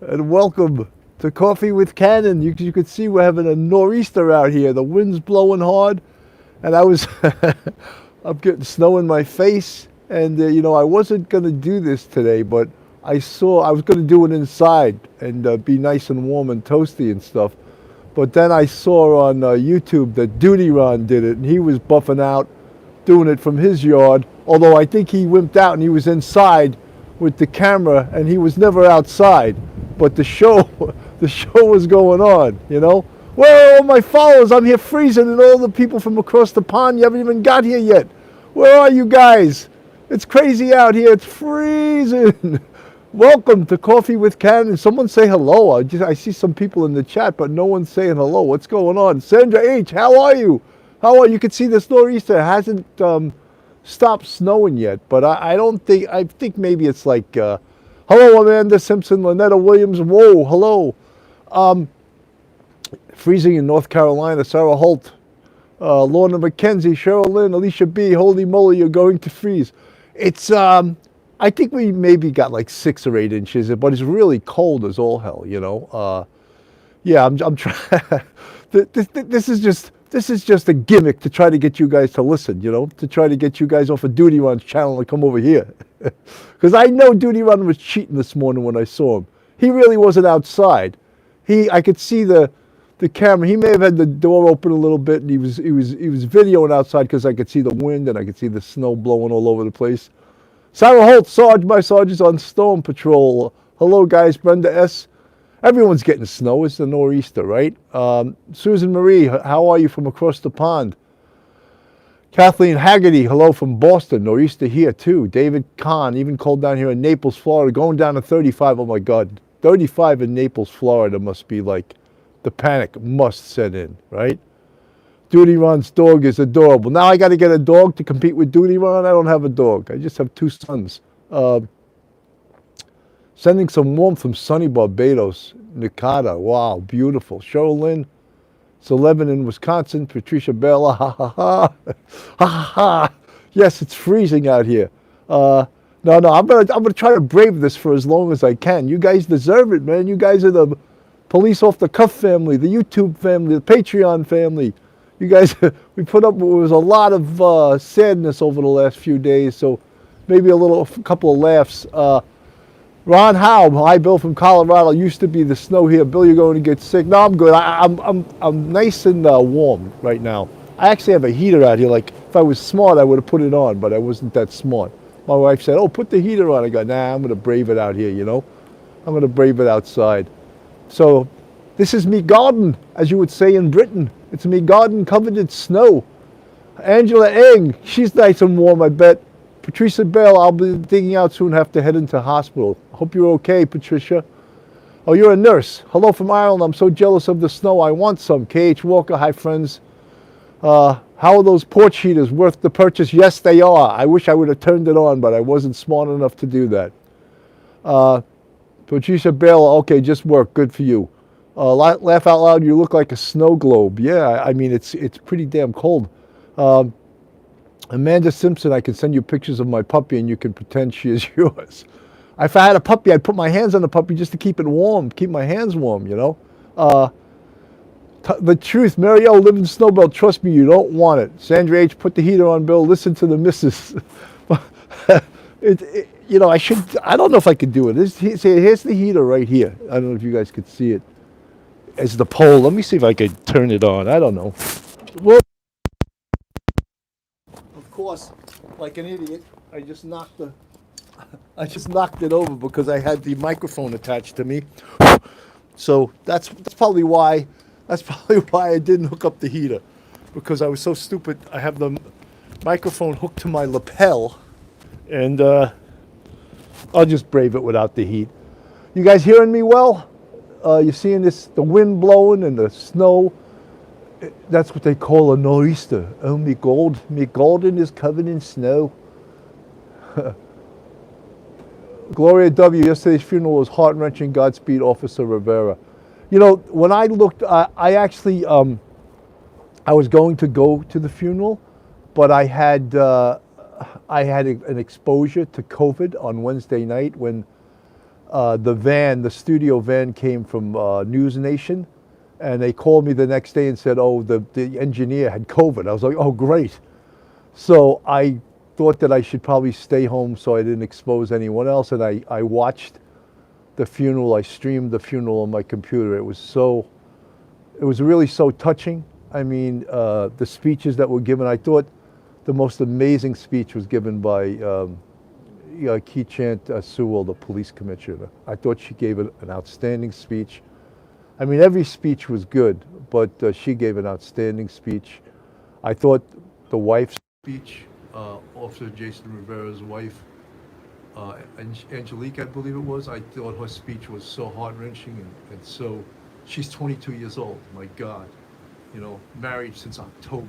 and welcome to Coffee with Cannon. You could see we're having a nor'easter out here. The wind's blowing hard, and I'm getting snow in my face. And I wasn't gonna do this today, but I was gonna do it inside and be nice and warm and toasty and stuff. But then I saw on YouTube that Duty Ron did it, and he was buffing out, doing it from his yard. Although I think he wimped out and he was inside with the camera, and he was never outside. But the show, the show was going on. Where are all my followers? I'm here freezing, and all the people from across the pond, you haven't even got here yet. Where are you guys? It's crazy out here. It's freezing. Welcome to Coffee with Cannon. Someone say hello. I see some people in the chat, but no one's saying hello. What's going on? Sandra H., how are you? How are you? You can see this nor'easter hasn't stopped snowing yet, but I think maybe it's like, hello, Amanda Simpson, Lynetta Williams. Whoa, hello. Freezing in North Carolina. Sarah Holt, Lorna McKenzie, Cheryl Lynn, Alicia B. Holy moly, you're going to freeze. It's I think we maybe got like 6 or 8 inches, but it's really cold as all hell. Yeah, I'm trying. This is just a gimmick to try to get you guys to listen. To try to get you guys off of Duty Run's channel and come over here, because I know Duty Run was cheating this morning when I saw him. He really wasn't outside. I could see the camera. He may have had the door open a little bit, and he was videoing outside because I could see the wind and I could see the snow blowing all over the place. Sarah Holt, Sarge, my sergeant's on storm patrol. Hello, guys. Brenda S. Everyone's getting snow. It's the nor'easter, right? Susan Marie, how are you from across the pond? Kathleen Haggerty, hello from Boston. Nor'easter here, too. David Kahn, even cold down here in Naples, Florida. Going down to 35. Oh, my God. 35 in Naples, Florida must be like the panic must set in, right? Duty Ron's dog is adorable. Now I got to get a dog to compete with Duty Ron. I don't have a dog. I just have 2 sons. Sending some warmth from sunny Barbados, Nikata. Wow, beautiful. Cheryl Lynn, it's 11 in Wisconsin. Patricia Bell, ha ha ha, ha ha ha. Yes, it's freezing out here. No, I'm gonna try to brave this for as long as I can. You guys deserve it, man. You guys are the police off the cuff family, the YouTube family, the Patreon family. You guys, we put up, it was a lot of sadness over the last few days, so maybe a couple of laughs. Ron Howe, hi Bill from Colorado. Used to be the snow here. Bill, you're going to get sick. No, I'm good. I'm nice and warm right now. I actually have a heater out here. Like if I was smart, I would have put it on, but I wasn't that smart. My wife said, "Oh, put the heater on." I go, "Nah, I'm going to brave it out here. I'm going to brave it outside." So, this is me garden, as you would say in Britain. It's me garden covered in snow. Angela Eng, she's nice and warm, I bet. Patricia Bell, I'll be digging out soon, have to head into hospital. Hope you're okay, Patricia. Oh, you're a nurse. Hello from Ireland. I'm so jealous of the snow. I want some. KH Walker, hi friends. How are those porch heaters worth the purchase? Yes, they are. I wish I would have turned it on, but I wasn't smart enough to do that. Patricia Bell, okay, just work. Good for you. Laugh out loud, you look like a snow globe. Yeah, I mean, it's pretty damn cold. Amanda Simpson, I can send you pictures of my puppy and you can pretend she is yours. If I had a puppy, I'd put my hands on the puppy just to keep it warm, keep my hands warm, The truth, Mary O, live in Snowbelt, trust me, you don't want it. Sandra H, put the heater on, Bill, listen to the missus. I don't know if I could do it. Here's the heater right here. I don't know if you guys could see it. As the pole. Let me see if I could turn it on. I don't know. Well, of course, like an idiot, I just knocked it over because I had the microphone attached to me. So that's probably why I didn't hook up the heater, because I was so stupid. I have the microphone hooked to my lapel, and I'll just brave it without the heat. You guys hearing me well? You're seeing the wind blowing and the snow. That's what they call a nor'easter. Oh, me golden is covered in snow. Gloria W., yesterday's funeral was heart-wrenching. Godspeed, Officer Rivera. When I looked, I actually, I was going to go to the funeral, but I had an exposure to COVID on Wednesday night when the studio van came from News Nation, and they called me the next day and said, "Oh, the engineer had COVID." I was like, "Oh, great." So I thought that I should probably stay home so I didn't expose anyone else, and I watched the funeral. I streamed the funeral on my computer. It was really so touching. I mean, the speeches that were given, I thought the most amazing speech was given by Keechant Sewell, the police commissioner. I thought she gave an outstanding speech. I mean, every speech was good, but she gave an outstanding speech. I thought the wife's speech, Officer Jason Rivera's wife, Angelique, I believe it was, I thought her speech was so heart-wrenching, and so, she's 22 years old, my God, married since October,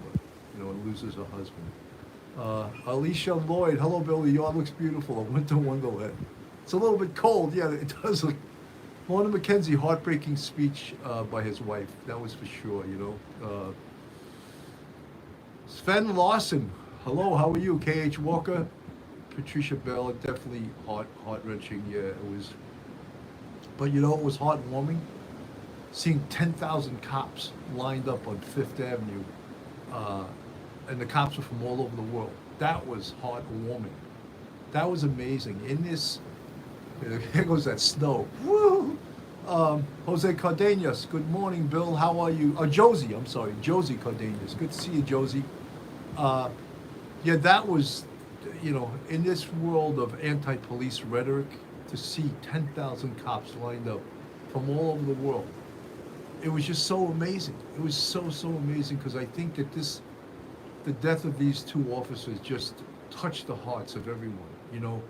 and loses her husband. Alicia Lloyd, hello Bill, the yard looks beautiful, a winter wonderland. It's a little bit cold, yeah, it does look. Lorna McKenzie, heartbreaking speech by his wife, that was for sure, Sven Lawson, hello, how are you? K.H. Walker, Patricia Bell, definitely heart-wrenching, yeah, it was. But it was heartwarming, seeing 10,000 cops lined up on Fifth Avenue, and the cops were from all over the world. That was heartwarming. That was amazing. In this, here goes that snow. Woo! Jose Cardenas, good morning, Bill. How are you? Josie, I'm sorry, Josie Cardenas. Good to see you, Josie. Yeah, that was, in this world of anti-police rhetoric, to see 10,000 cops lined up from all over the world. It was just so amazing. It was so amazing, because I think that the death of these two officers just touched the hearts of everyone,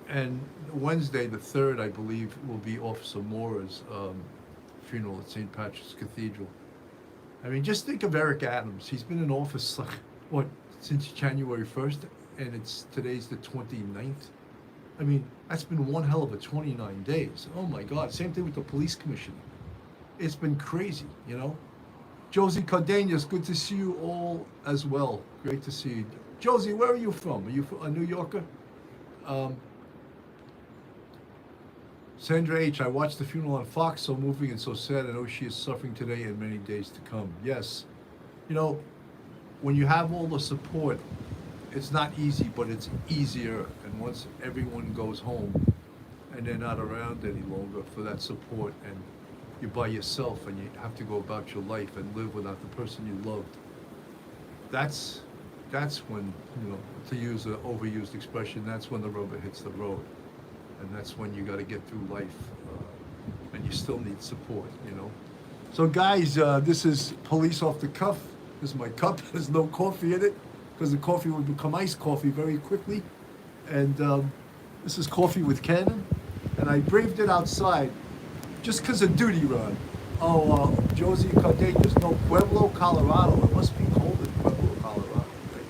And Wednesday, the 3rd, I believe, will be Officer Mora's funeral at St. Patrick's Cathedral. I mean, just think of Eric Adams. He's been in office, since January 1st, and today's the 29th. I mean, that's been one hell of a 29 days. Oh my God, same thing with the police commissioner. It's been crazy, Josie Cardenas, good to see you all as well. Great to see you. Josie, where are you from? Are you a New Yorker? Sandra H., I watched the funeral on Fox, so moving and so sad. I know she is suffering today and many days to come. Yes. When you have all the support, it's not easy, but it's easier. And once everyone goes home and they're not around any longer for that support, and you're by yourself and you have to go about your life and live without the person you loved, that's when, to use an overused expression, that's when the rubber hits the road. And that's when you got to get through life, and you still need support, So guys, this is Police Off the Cuff. This is my cup. There's no coffee in it, because the coffee would become iced coffee very quickly. And this is Coffee with Cannon. And I braved it outside just because of duty, Ron. Josie Cardenas, no, Pueblo, Colorado. It must be cold in Pueblo, Colorado. Right?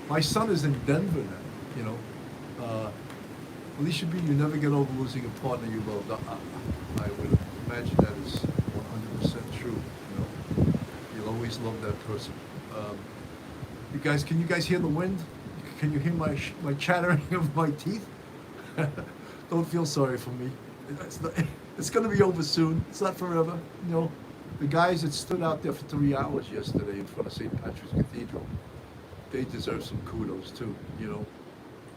My son is in Denver now, Alicia B., you never get over losing a partner you loved. I would imagine that is 100% true. You'll always love that person. Can you guys hear the wind? Can you hear my chattering of my teeth? Don't feel sorry for me. It's going to be over soon. It's not forever. The guys that stood out there for 3 hours yesterday in front of St. Patrick's Cathedral, they deserve some kudos too.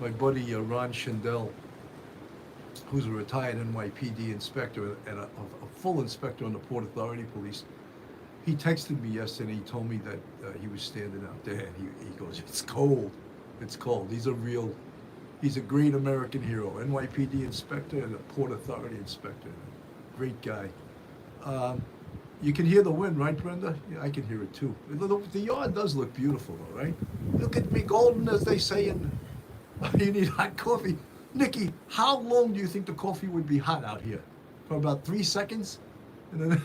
My buddy Ron Schindel, who's a retired NYPD inspector and a full inspector on the Port Authority Police, he texted me yesterday. He told me that he was standing out there. He goes, "It's cold. It's cold." He's a great American hero, NYPD inspector and a Port Authority inspector. Great guy. You can hear the wind, right, Brenda? Yeah, I can hear it too. The yard does look beautiful, though, right? Look at me golden, as they say, and you need hot coffee. Nikki, how long do you think the coffee would be hot out here? For about 3 seconds? And then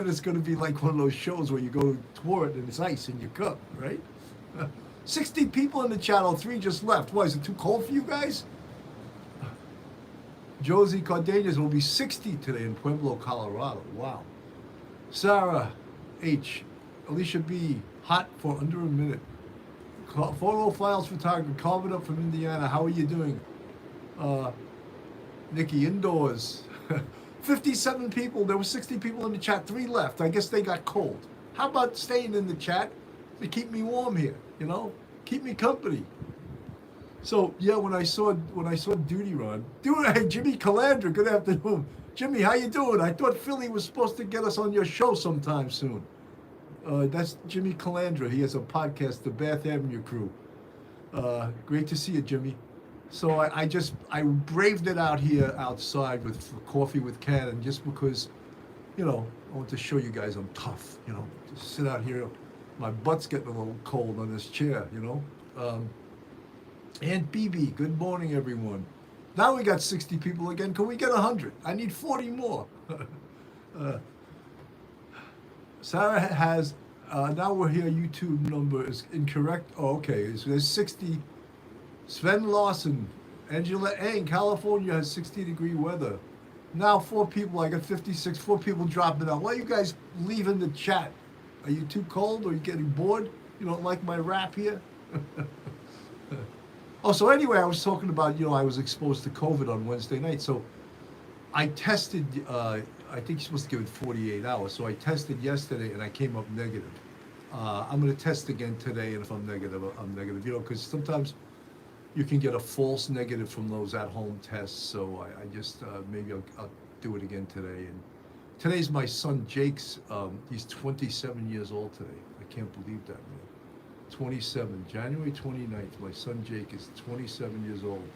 it's going to be like one of those shows where you go to pour it and it's ice in your cup, right? 60 people in the channel, 3 just left. What, is it too cold for you guys? Josie Cardenas will be 60 today in Pueblo, Colorado. Wow. Sarah H., Alicia B., hot for under a minute. Photo Files photographer, Carvin up from Indiana. How are you doing? Nikki, indoors. 57 people. There were 60 people in the chat. 3 left. I guess they got cold. How about staying in the chat to keep me warm here? You know, keep me company. So yeah, when I saw Duty Run, hey Jimmy Calandra, good afternoon. Jimmy, how you doing? I thought Philly was supposed to get us on your show sometime soon. That's Jimmy Calandra. He has a podcast, The Bath Avenue Crew. Great to see you, Jimmy. So I braved it out here outside with coffee with Cannon just because, you know, I want to show you guys I'm tough. You know, just sit out here. My butt's getting a little cold on this chair. You know. Aunt BB, good morning, everyone. Now we got 60 people again. Can we get 100? I need 40 more. Sarah has, now we're here, YouTube number is incorrect. Oh, okay, there's 60. Sven Lawson, Angela Eng, California has 60-degree weather. Now 4 people, I got 56, 4 people dropping out. Why are you guys leaving the chat? Are you too cold? Are you getting bored? You don't like my rap here? Oh, so anyway, I was talking about, you know, I was exposed to COVID on Wednesday night. So I tested, I think you're supposed to give it 48 hours. So I tested yesterday and I came up negative. I'm going to test again today. And if I'm negative, I'm negative, you know, because sometimes you can get a false negative from those at-home tests. So I just, maybe I'll do it again today. And today's my son Jake's, he's 27 years old today. I can't believe that, man. 27, January 29th. My son Jake is 27 years old.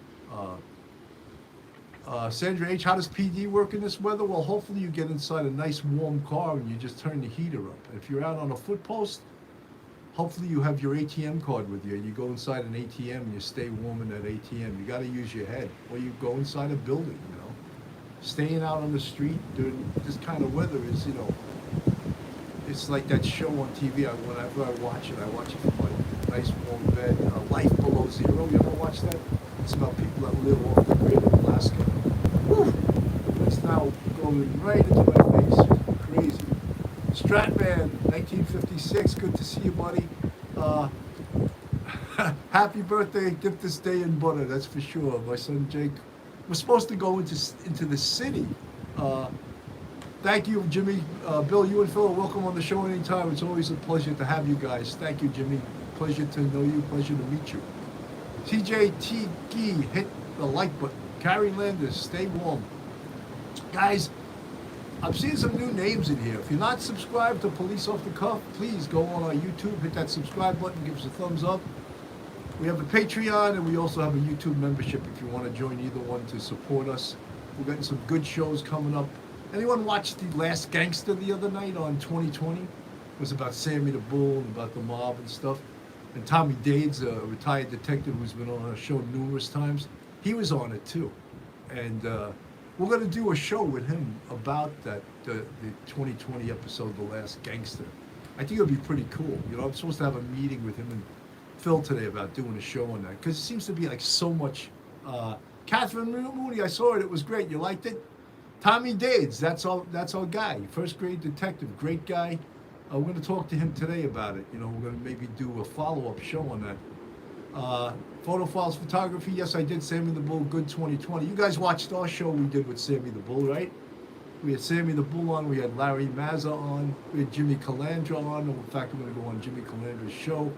Sandra H, how does PD work in this weather? Well, hopefully you get inside a nice warm car and you just turn the heater up. If you're out on a foot post, hopefully you have your ATM card with you and you go inside an ATM and you stay warm in that ATM. You got to use your head. Or you go inside a building, you know. Staying out on the street during this kind of weather is, you know, it's like that show on TV. Whenever I watch it from my nice warm bed. Life Below Zero. You ever watch that? It's about people that live off the grid in Alaska. Whew. It's now going right into my face. Crazy. Stratman, 1956. Good to see you, buddy. Happy birthday. Dip this day in butter. That's for sure. My son Jake. We're supposed to go into the city. Thank you, Jimmy. Bill, you and Phil are welcome on the show anytime. It's always a pleasure to have you guys. Thank you, Jimmy. Pleasure to know you. Pleasure to meet you. TJT Gee, hit the like button. Carrie Landis, stay warm. Guys, I'm seeing some new names in here. If you're not subscribed to Police Off the Cuff, please go on our YouTube, hit that subscribe button, give us a thumbs up. We have a Patreon and we also have a YouTube membership if you want to join either one to support us. We're getting some good shows coming up. Anyone watched The Last Gangster the other night on 2020? It was about Sammy the Bull and about the mob and stuff. And Tommy Dades, a retired detective who's been on our show numerous times, he was on it too. And we're going to do a show with him about that, the 2020 episode, The Last Gangster. I think it'll be pretty cool. You know, I'm supposed to have a meeting with him and Phil today about doing a show on that because it seems to be like so much. Catherine Mooney, I saw it. It was great. You liked it? Tommy Dades, that's our guy. First grade detective, great guy. We're going to talk to him today about it. You know, we're going to maybe do a follow-up show on that. Photo files, photography. Yes, I did. Sammy the Bull, good 2020. You guys watched our show we did with Sammy the Bull, right? We had Sammy the Bull on. We had Larry Mazza on. We had Jimmy Calandra on. In fact, we're going to go on Jimmy Calandra's show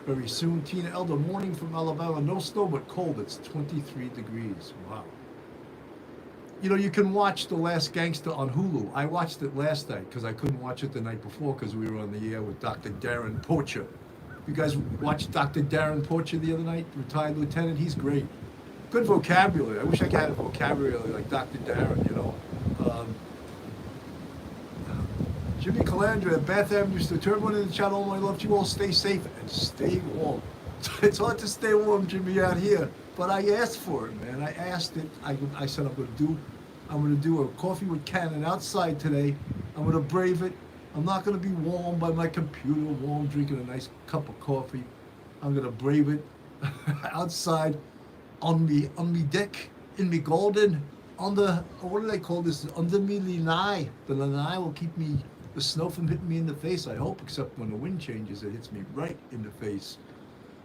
very soon. Tina Elder, morning from Alabama. No snow, but cold. It's 23 degrees. Wow. You know, you can watch The Last Gangster on Hulu. I watched it last night because I couldn't watch it the night before because we were on the air with Dr. Darren Porcher. You guys watched Dr. Darren Porcher the other night, retired lieutenant? He's great. Good vocabulary. I wish I could have a vocabulary like Dr. Darren, you know. Jimmy Calandra, Bath Avenue, to everyone in the chat, all my love to you all. Stay safe and stay warm. It's hard to stay warm, Jimmy, out here. But I asked for it, man. I asked it. I said I'm going to do a coffee with Cannon outside today. I'm going to brave it. I'm not going to be warm by my computer, warm drinking a nice cup of coffee. I'm going to brave it outside on me deck in me garden on the, what do they call this? Under me lanai. The lanai will keep the snow from hitting me in the face, I hope, except when the wind changes, it hits me right in the face.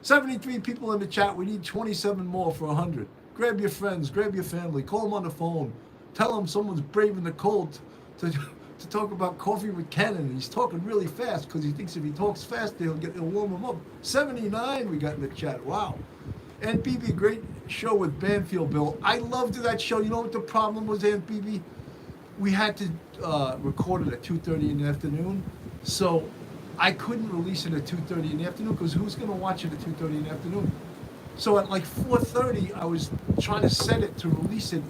73 people in the chat. We need 27 more for 100. Grab your friends, grab your family, call them on the phone, tell them someone's braving the cold to talk about coffee with Cannon. He's talking really fast because he thinks if he talks fast, it'll warm him up. 79 we got in the chat. Wow. Aunt BB, great show with Banfield Bill. I loved that show. You know what the problem was, Aunt BB? We had to record it at 2:30 in the afternoon, so I couldn't release it at 2:30 in the afternoon because who's going to watch it at 2:30 in the afternoon? So at like 4:30, I was trying to set it to release it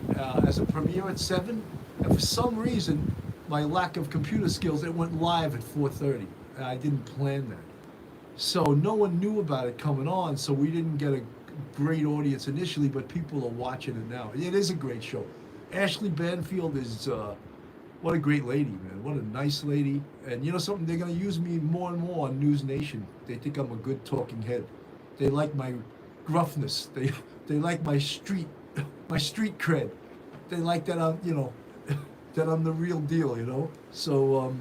as a premiere at 7, and for some reason, my lack of computer skills, it went live at 4:30. I didn't plan that. So no one knew about it coming on, so we didn't get a great audience initially, but people are watching it now. It is a great show. Ashley Banfield is, what a great lady, man. What a nice lady. And you know something, they're going to use me more and more on News Nation. They think I'm a good talking head. They like my gruffness. They like my street cred. They like that I'm, that I'm the real deal, So,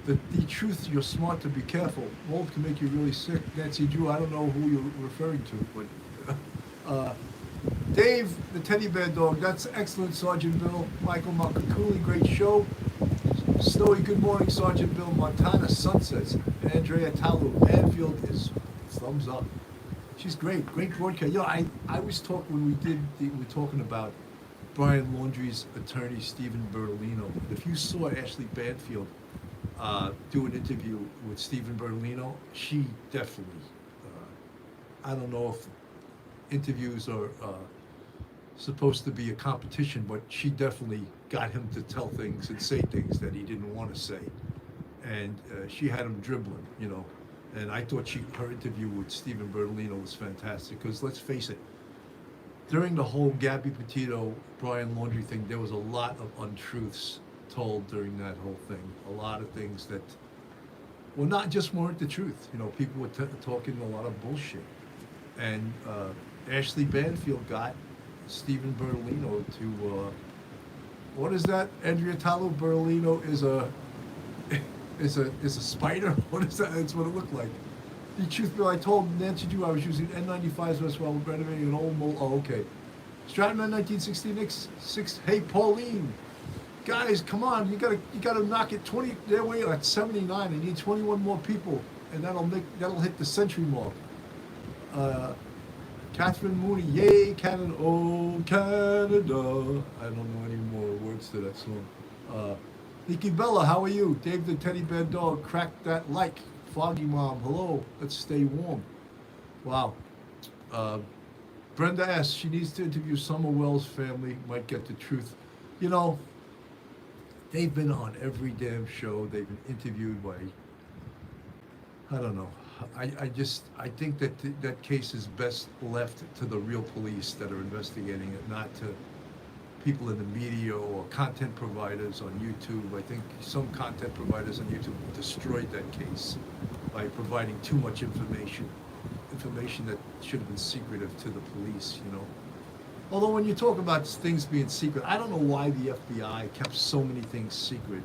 the truth, you're smart to be careful. Mold can make you really sick. Nancy Drew, I don't know who you're referring to, but Dave, the teddy bear dog, that's excellent, Sergeant Bill. Michael Makakuli, great show. Snowy, good morning, Sergeant Bill. Montana Sunsets. Andrea Talu, Banfield is thumbs up. She's great broadcast. I was talking when we were talking about Brian Laundrie's attorney, Stephen Bertolino. If you saw Ashley Banfield do an interview with Stephen Bertolino, she definitely, I don't know if interviews are supposed to be a competition, but she definitely got him to tell things and say things that he didn't want to say. And she had him dribbling, And I thought her interview with Stephen Bertolino was fantastic because let's face it, during the whole Gabby Petito, Brian Laundrie thing, there was a lot of untruths told during that whole thing. A lot of things that, weren't the truth. People were talking a lot of bullshit. And Ashley Banfield got Stephen Bertolino to, what is that? Andrea Talo Bertolino is a spider? What is that? That's what it looked like. The truth, Bill, I told Nancy Drew I was using N95s while renovating an old mold. Oh, okay. Stratman 1966. Hey, Pauline. Guys, come on. You gotta knock it 20. They're way at 79. They need 21 more people, and that'll hit the century mark. Catherine Mooney, yay, Canada, oh, Canada. I don't know any more words to that song. Nikki Bella, how are you? Dave the Teddy Bear Dog, crack that like. Foggy Mom, hello, let's stay warm. Wow. Brenda asks, she needs to interview Summer Wells' family, might get the truth. They've been on every damn show. They've been interviewed by, I don't know. I think that case is best left to the real police that are investigating it, not to people in the media or content providers on YouTube. I think some content providers on YouTube destroyed that case by providing too much information that should have been secretive to the police, Although when you talk about things being secret, I don't know why the FBI kept so many things secret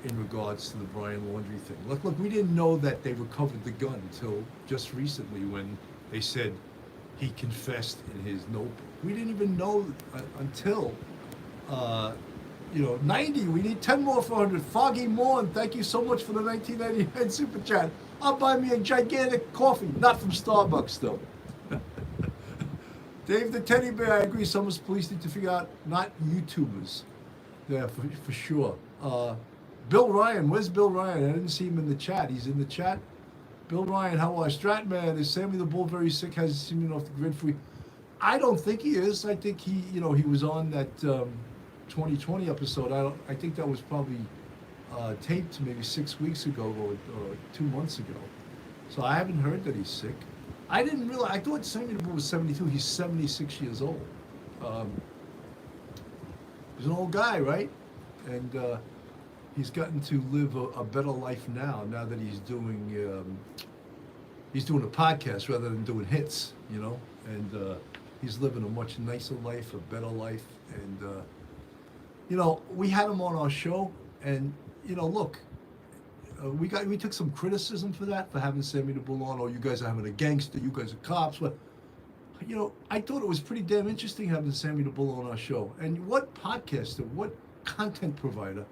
in regards to the Brian Laundrie thing. Look, we didn't know that they recovered the gun until just recently when they said he confessed in his notebook. We didn't even know until, 90. We need 10 more for 100. Foggy Morn, thank you so much for the 1999 Super Chat. I'll buy me a gigantic coffee, not from Starbucks, though. Dave the Teddy Bear, I agree. Some of us police need to figure out, not YouTubers. Yeah, for sure. Bill Ryan, where's Bill Ryan? I didn't see him in the chat. He's in the chat. Bill Ryan, how are Stratman? Is Sammy the Bull very sick? Has he been off the grid for you? I don't think he is. I think he was on that 2020 episode. I think that was probably taped maybe 6 weeks ago or 2 months ago. So I haven't heard that he's sick. I didn't realize. I thought Sammy the Bull was 72. He's 76 years old. He's an old guy, right? And he's gotten to live a better life now that he's doing a podcast rather than doing hits, and he's living a much nicer life, a better life. And we had him on our show, and look, we took some criticism for having Sammy the Bull on. Oh, you guys are having a gangster, you guys are cops. But You know, I thought it was pretty damn interesting having Sammy the Bull on our show. And what podcaster, what content provider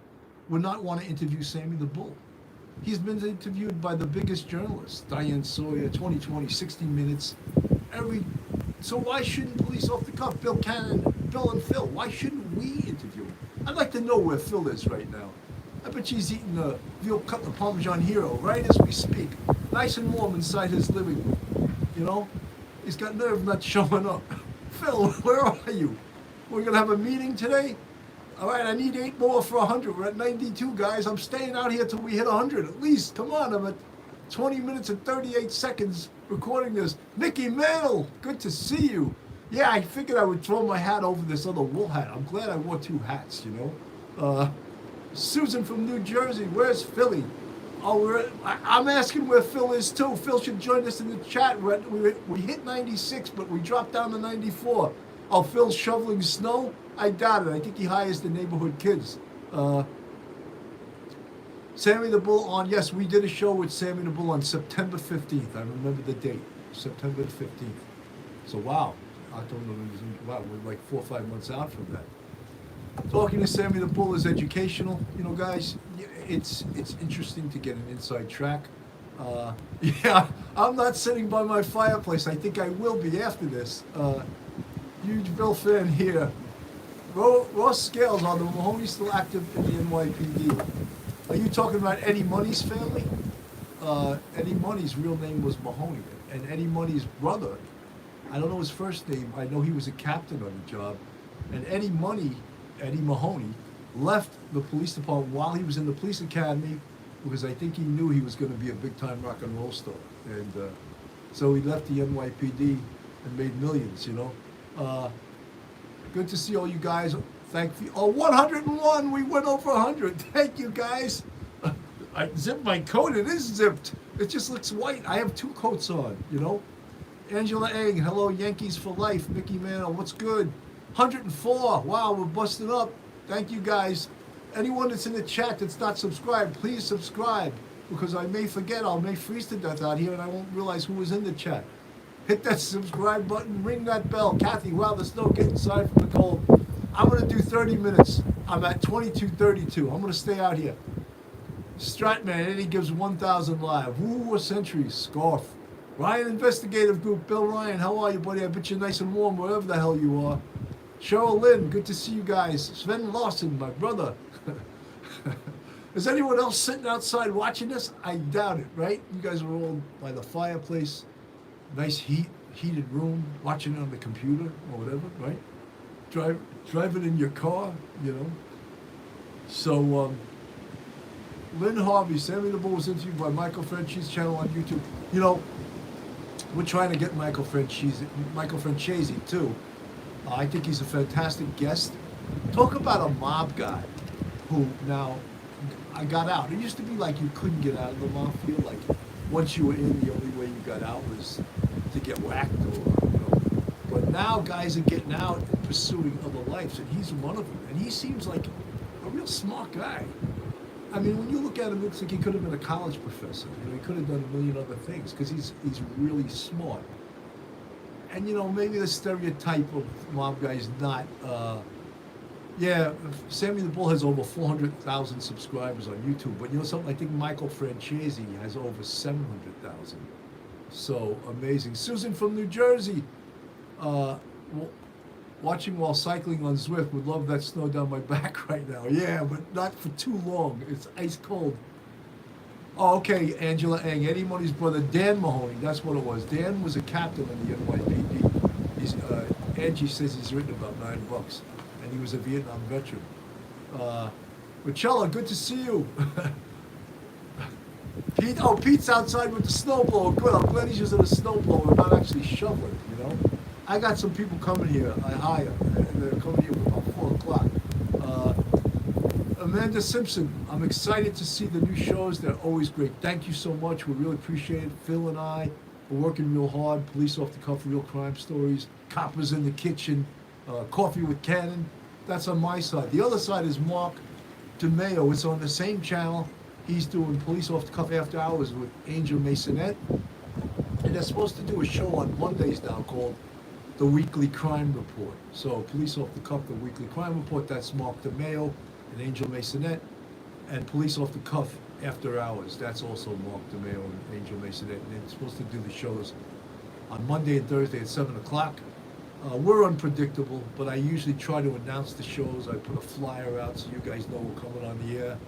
would not want to interview Sammy the Bull? He's been interviewed by the biggest journalists, Diane Sawyer, 2020, 60 Minutes, every. So why shouldn't Police Off the Cuff, Bill Cannon, Bill and Phil, why shouldn't we interview him? I'd like to know where Phil is right now. I bet he's eating a veal cutlet Parmesan Hero right as we speak, nice and warm inside his living room. You know, he's got nerve not showing up. Phil, where are you? We're gonna have a meeting today. All right, I need 8 more for 100. We're at 92, guys. I'm staying out here till we hit 100 at least. Come on, I'm at 20 minutes and 38 seconds recording this. Mickey Mantle, good to see you. Yeah, I figured I would throw my hat over this other wool hat. I'm glad I wore 2 hats, you know. Susan from New Jersey, where's Philly? Oh, I'm asking where Phil is too. Phil should join us in the chat. We hit 96, but we dropped down to 94. Oh, Phil's shoveling snow? I doubt it. I think he hires the neighborhood kids. Sammy the Bull on. Yes, we did a show with Sammy the Bull on September 15th. I remember the date, September 15th. So wow, October, wow, we're like 4 or 5 months out from that. Talking to Sammy the Bull is educational. You know, guys, it's interesting to get an inside track. Yeah, I'm not sitting by my fireplace. I think I will be after this. Huge Bill fan here. Ross Scales, are the Mahoney still active in the NYPD? Are you talking about Eddie Money's family? Eddie Money's real name was Mahoney, and Eddie Money's brother, I don't know his first name. I know he was a captain on the job, and Eddie Mahoney, left the police department while he was in the police academy because I think he knew he was going to be a big-time rock and roll star, and so he left the NYPD and made millions. You know. Good to see all you guys. Thank you. Oh, 101. We went over 100. Thank you, guys. I zipped my coat. It is zipped. It just looks white. I have 2 coats on, you know. Angela Eng. Hello, Yankees for life. Mickey Mantle. What's good? 104. Wow, we're busting up. Thank you, guys. Anyone that's in the chat that's not subscribed, please subscribe because I may forget. I may freeze to death out here and I won't realize who was in the chat. Hit that subscribe button, ring that bell. Kathy, wow, the snow getting inside from the cold. I'm going to do 30 minutes. I'm at 22:32. I'm going to stay out here. Stratman, and he gives 1,000 live. Woo, a century. Scarf. Ryan Investigative Group. Bill Ryan, how are you, buddy? I bet you're nice and warm wherever the hell you are. Cheryl Lynn, good to see you guys. Sven Lawson, my brother. Is anyone else sitting outside watching this? I doubt it, right? You guys are all by the fireplace. Nice heated room, watching it on the computer or whatever, right? Drive it in your car, you know. So, Lynn Harvey, Sammy the Bull was interviewed by Michael Franchise's channel on YouTube. You know, we're trying to get Michael Franchise too. I think he's a fantastic guest. Talk about a mob guy who now I got out. It used to be like you couldn't get out of the mafia. Like once you were in, the only way you got out was to get whacked or, you know. But now guys are getting out and pursuing other lives, and he's one of them. And he seems like a real smart guy. I mean, when you look at him, it looks like he could have been a college professor. You know, he could have done a million other things because he's really smart. And, you know, maybe the stereotype of mob guy is not, yeah, Sammy the Bull has over 400,000 subscribers on YouTube. But you know something? I think Michael Franchese has over 700,000. So amazing. Susan from New Jersey, watching while cycling on Zwift. Would love that snow down my back right now. Yeah, but not for too long. It's ice cold. Oh, okay, Angela Eng. Eddie Money's brother, Dan Mahoney. That's what it was. Dan was a captain in the NYPD. He's, Angie says he's written about $9, and he was a Vietnam veteran. Richella, good to see you. Pete's outside with the snowblower. Good. I'm glad he's using a snowblower and not actually shoveling, you know? I got some people coming here. I hire, and they're coming here about 4 o'clock. Amanda Simpson, I'm excited to see the new shows. They're always great. Thank you so much. We really appreciate it. Phil and I are working real hard. Police Off the Cuff, real crime stories. Coppers in the Kitchen. Coffee with Cannon. That's on my side. The other side is Mark DeMeo. It's on the same channel. He's doing Police Off the Cuff After Hours with Angel Masonette. And they're supposed to do a show on Mondays now called the weekly crime report. So police off the cuff, the weekly crime report, that's Mark DeMeo and Angel Masonette. And police off the cuff after hours, that's also Mark DeMeo and Angel Masonette. And they're supposed to do the shows on Monday and Thursday at 7 o'clock. We're unpredictable, but I usually try to announce the shows. I put a flyer out so you guys know we're coming on the air.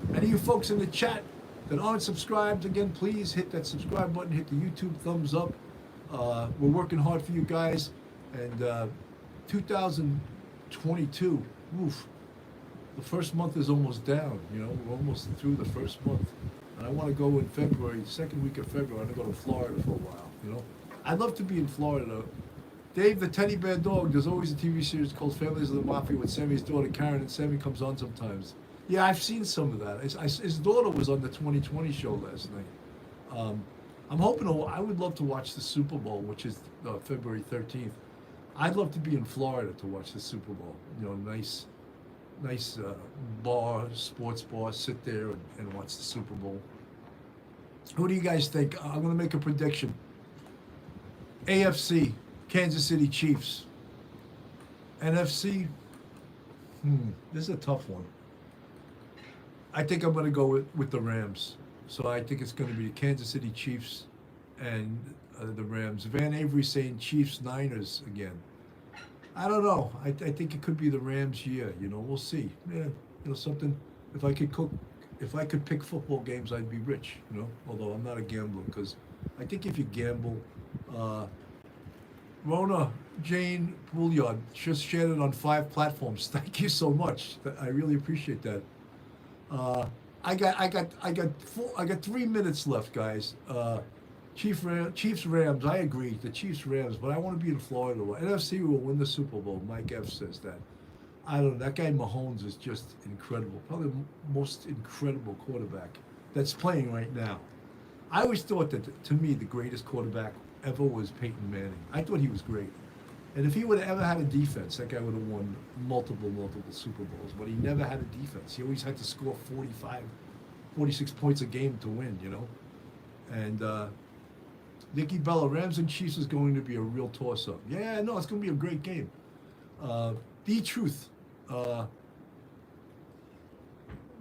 Any of you folks in the chat that aren't subscribed, again, please hit that subscribe button, hit the YouTube thumbs up. We're working hard for you guys. And 2022, oof, the first month is almost down. You know, we're almost through the first month. And I want to go in February, second week of February. I want to go to Florida for a while, you know. I'd love to be in Florida. Dave, the teddy bear dog, there's always a TV series called Families of the Mafia with Sammy's daughter Karen, and Sammy comes on sometimes. Yeah, I've seen some of that. His daughter was on the 2020 show last night. I'm hoping I would love to watch the Super Bowl, which is February 13th. I'd love to be in Florida to watch the Super Bowl. You know, nice bar, sports bar, sit there and watch the Super Bowl. Who do you guys think? I'm going to make a prediction. AFC, Kansas City Chiefs. NFC, this is a tough one. I think I'm going to go with the Rams. So I think it's going to be the Kansas City Chiefs and the Rams. Van Avery saying Chiefs Niners again. I don't know. I think it could be the Rams year. You know, we'll see. Yeah, you know something. If I could pick football games, I'd be rich. You know, although I'm not a gambler, because I think if you gamble, Rona Jane Bouillard just shared it on 5 platforms. Thank you so much. I really appreciate that. I got 3 minutes left, guys. Chiefs Rams. I agree, the Chiefs Rams, but I want to be in Florida. NFC will win the Super Bowl. Mike F says that. I don't know. That guy Mahomes is just incredible. Probably the most incredible quarterback that's playing right now. I always thought that, to me, the greatest quarterback ever was Peyton Manning. I thought he was great. And if he would have ever had a defense, that guy would have won multiple Super Bowls. But he never had a defense. He always had to score 45, 46 points a game to win, you know. And Nikki Bella, Rams and Chiefs is going to be a real toss-up. Yeah, no, it's going to be a great game. The Truth.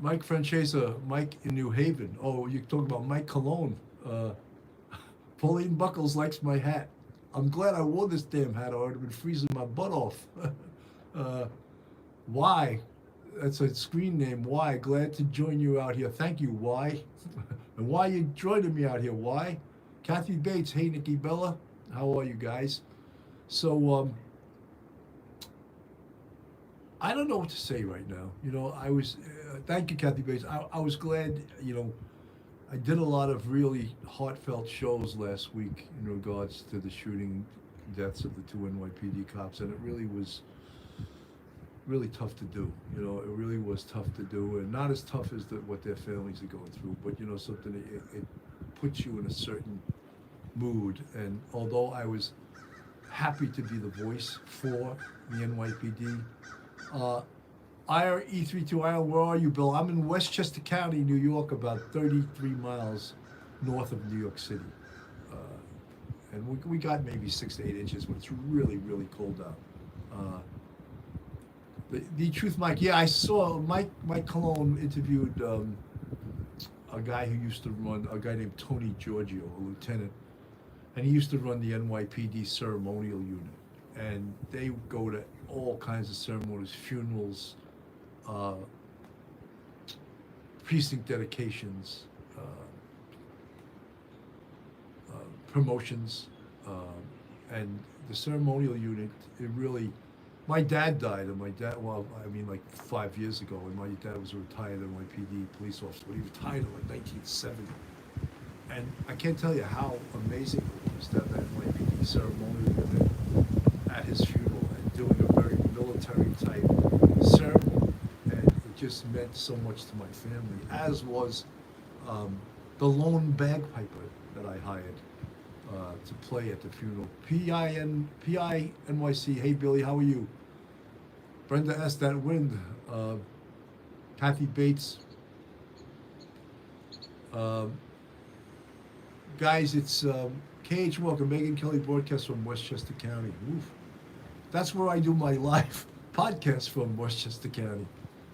Mike Francesa, Mike in New Haven. Oh, you're talking about Mike Cologne. Pauline Buckles likes my hat. I'm glad I wore this damn hat, or I would have been freezing my butt off. Why? That's a screen name. Why? Glad to join you out here. Thank you, Why? And why you joining me out here? Why? Kathy Bates, hey, Nikki Bella. How are you guys? So, I don't know what to say right now. You know, thank you, Kathy Bates. I was glad, you know, I did a lot of really heartfelt shows last week in regards to the shooting deaths of the 2 NYPD cops, and it really was really tough to do. You know, it really was tough to do, and not as tough as what their families are going through, but, you know, something, it puts you in a certain mood. And although I was happy to be the voice for the NYPD, E32IR, where are you, Bill? I'm in Westchester County, New York, about 33 miles north of New York City. And we got maybe 6 to 8 inches when it's really, really cold out. The Truth, Mike. Yeah, I saw Mike Cologne interviewed a guy who used to run, a guy named Tony Giorgio, a lieutenant, and he used to run the NYPD ceremonial unit. And they go to all kinds of ceremonies, funerals, precinct dedications, promotions, and the ceremonial unit, it really, my dad died, and well, I mean, like 5 years ago, and my dad was a retired NYPD police officer, but he retired in like 1970. And I can't tell you how amazing it was to have that NYPD ceremonial unit at his funeral and doing a very military type ceremony. And it just meant so much to my family, as was the lone bagpiper that I hired to play at the funeral. PINYC, hey Billy, how are you? Brenda S. That wind. Kathy Bates. Guys, it's KH Walker, Megan Kelly broadcast from Westchester County. Oof. That's where I do my live podcast from, Westchester County.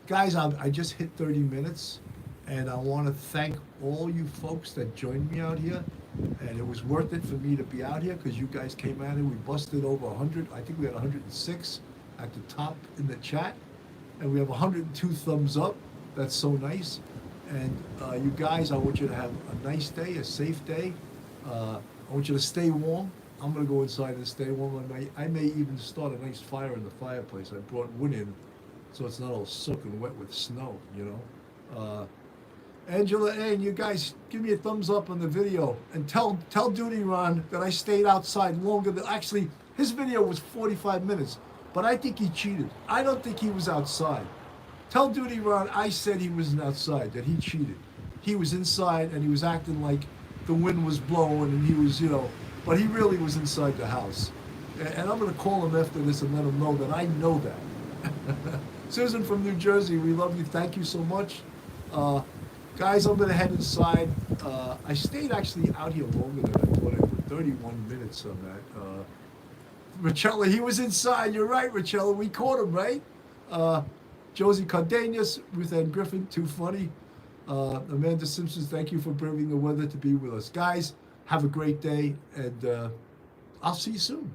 Guys, I just hit 30 minutes, and I want to thank all you folks that joined me out here. And it was worth it for me to be out here because you guys came out here. We busted over 100. I think we had 106 at the top in the chat. And we have 102 thumbs up. That's so nice. And you guys, I want you to have a nice day, a safe day. I want you to stay warm. I'm gonna go inside and stay warm. I may even start a nice fire in the fireplace. I brought wood in, so it's not all soaking wet with snow. You know. Angela, and you guys, give me a thumbs up on the video and tell Duty Ron that I stayed outside longer than actually his video was 45 minutes, but I think he cheated. I don't think he was outside. Tell Duty Ron I said he wasn't outside, that he cheated. He was inside and he was acting like the wind was blowing and he was, but he really was inside the house. And I'm going to call him after this and let him know that I know that. Susan from New Jersey, we love you. Thank you so much. Guys, I'm going to head inside. I stayed actually out here longer than I thought I would. 31 minutes on that. Richella, he was inside. You're right, Richella. We caught him, right? Josie Cardenas, Ruth Ann Griffin, too funny. Amanda Simpson, thank you for braving the weather to be with us. Guys, have a great day, and I'll see you soon.